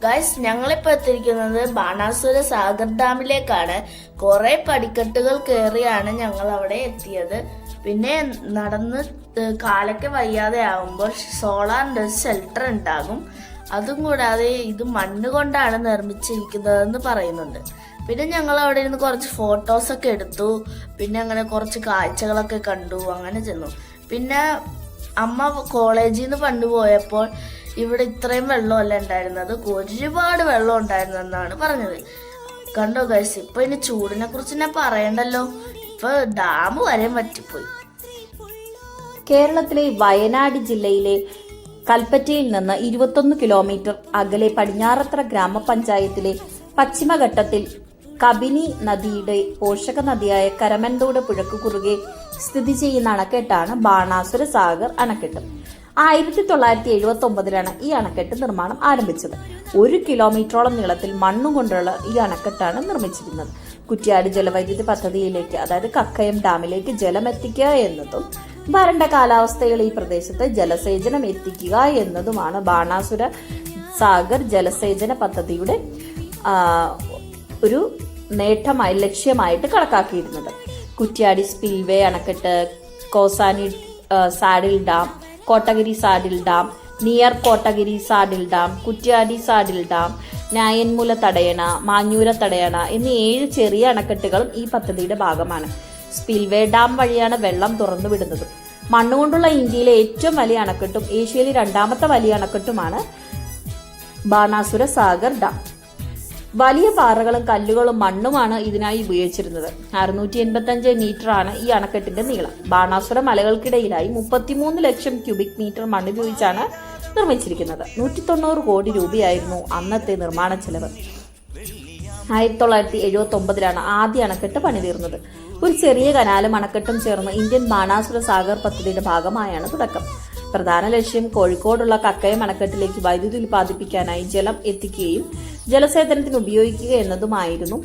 Guys, ഞങ്ങളിപ്പോൾ എത്തിയിരിക്കുന്നത് ബാണാസുര സാഗർ ഡാമിലേക്കാണ്. കുറെ പടിക്കെട്ടുകൾ കയറിയാണ് ഞങ്ങൾ അവിടെ എത്തിയത്. പിന്നെ നടന്ന് കാലൊക്കെ വയ്യാതെ ആകുമ്പോൾ സോളാറിന്റെ ഷെൽട്ടർ ഉണ്ടാകും. അതും കൂടാതെ ഇത് മണ്ണ് കൊണ്ടാണ് നിർമ്മിച്ചിരിക്കുന്നതെന്ന് പറയുന്നുണ്ട്. പിന്നെ ഞങ്ങൾ അവിടെ ഇരുന്ന് കുറച്ച് ഫോട്ടോസൊക്കെ എടുത്തു. പിന്നെ അങ്ങനെ കുറച്ച് കാഴ്ചകളൊക്കെ കണ്ടു. അങ്ങനെ ചെന്നു. പിന്നെ അമ്മ കോളേജിൽ നിന്ന് പണ്ട് പോയപ്പോൾ ഇവിടെ ഇത്രയും വെള്ളമല്ല ഉണ്ടായിരുന്നത്, ഒരുപാട് വെള്ളം ഉണ്ടായിരുന്നെന്നാണ് പറഞ്ഞത്. കണ്ടോ ഗൈസ്, ഇപ്പൊ ഇനി ചൂടിനെ കുറിച്ച് ഞാൻ പറയണ്ടല്ലോ, ഇപ്പൊ ഡാം വരെ വറ്റിപ്പോയി. കേരളത്തിലെ വയനാട് ജില്ലയിലെ കൽപ്പറ്റയിൽ നിന്ന് 21 കിലോമീറ്റർ അകലെ പടിഞ്ഞാറത്ര ഗ്രാമപഞ്ചായത്തിലെ പശ്ചിമഘട്ടത്തിൽ കബിനി നദിയുടെ പോഷക നദിയായ കരമൻതോട് പുഴയ്ക്ക് കുറുകെ സ്ഥിതി ചെയ്യുന്ന അണക്കെട്ടാണ് ബാണാസുര സാഗർ അണക്കെട്ട്. 1979 ഈ അണക്കെട്ട് നിർമ്മാണം ആരംഭിച്ചത്. 1 കിലോമീറ്ററോളം നീളത്തിൽ മണ്ണുകൊണ്ടുള്ള ഈ അണക്കെട്ടാണ് നിർമ്മിച്ചിരുന്നത്. കുറ്റ്യാടി ജലവൈദ്യുതി പദ്ധതിയിലേക്ക്, അതായത് കക്കയം ഡാമിലേക്ക് ജലം എത്തിക്കുക എന്നതും വരണ്ട കാലാവസ്ഥയിൽ ഈ പ്രദേശത്ത് ജലസേചനം എത്തിക്കുക എന്നതുമാണ് ബാണാസുര സാഗർ ജലസേചന പദ്ധതിയുടെ ഒരു ലക്ഷ്യമായിട്ട് കണക്കാക്കിയിരുന്നത്. കുറ്റ്യാടി സ്പിൽവേ അണക്കെട്ട്, Kosani saddle dam, Kottagiri saddle dam, near Kottagiri saddle dam, Kuttiyadi saddle dam, Nayanmula തടയണ, മാഞ്ഞൂര തടയണ എന്നീ 7 ചെറിയ അണക്കെട്ടുകളും ഈ പദ്ധതിയുടെ ഭാഗമാണ്. സ്പിൽവേ ഡാം വഴിയാണ് വെള്ളം തുറന്നു വിടുന്നത്. മണ്ണുകൊണ്ടുള്ള ഇന്ത്യയിലെ ഏറ്റവും വലിയ അണക്കെട്ടും ഏഷ്യയിലെ 2ാമത്തെ വലിയ അണക്കെട്ടുമാണ് ബാണാസുര സാഗർ ഡാം. വലിയ പാറകളും കല്ലുകളും മണ്ണുമാണ് ഇതിനായി ഉപയോഗിച്ചിരുന്നത്. 685 മീറ്ററാണ് ഈ അണക്കെട്ടിന്റെ നീളം. ബാണാസുര മലകൾക്കിടയിലായി 33 ലക്ഷം ക്യൂബിക് മീറ്റർ മണ്ണ് ഉപയോഗിച്ചാണ് നിർമ്മിച്ചിരിക്കുന്നത്. 190 കോടി രൂപയായിരുന്നു അന്നത്തെ നിർമ്മാണ ചെലവ്. 1979 ആദ്യ അണക്കെട്ട് പണിതീർന്നത്. ഒരു ചെറിയ കനാലും അണക്കെട്ടും ചേർന്ന് ഇന്ത്യൻ ബാണാസുര സാഗർ പദ്ധതിയുടെ ഭാഗമായാണ് തുടക്കം. പ്രധാന ലക്ഷ്യം കോഴിക്കോടുള്ള കക്കയം അണക്കെട്ടിലേക്ക് വൈദ്യുതി ഉൽപ്പാദിപ്പിക്കാനായി ജലം എത്തിക്കുകയും ജലസേചനത്തിന് ഉപയോഗിക്കുക എന്നതുമായിരുന്നു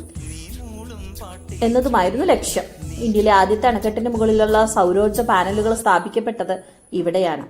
ലക്ഷ്യം. ഇന്ത്യയിലെ ആദ്യത്തെ അണക്കെട്ടിന് മുകളിലുള്ള സൗരോർജ്ജ പാനലുകൾ സ്ഥാപിക്കപ്പെട്ടത് ഇവിടെയാണ്.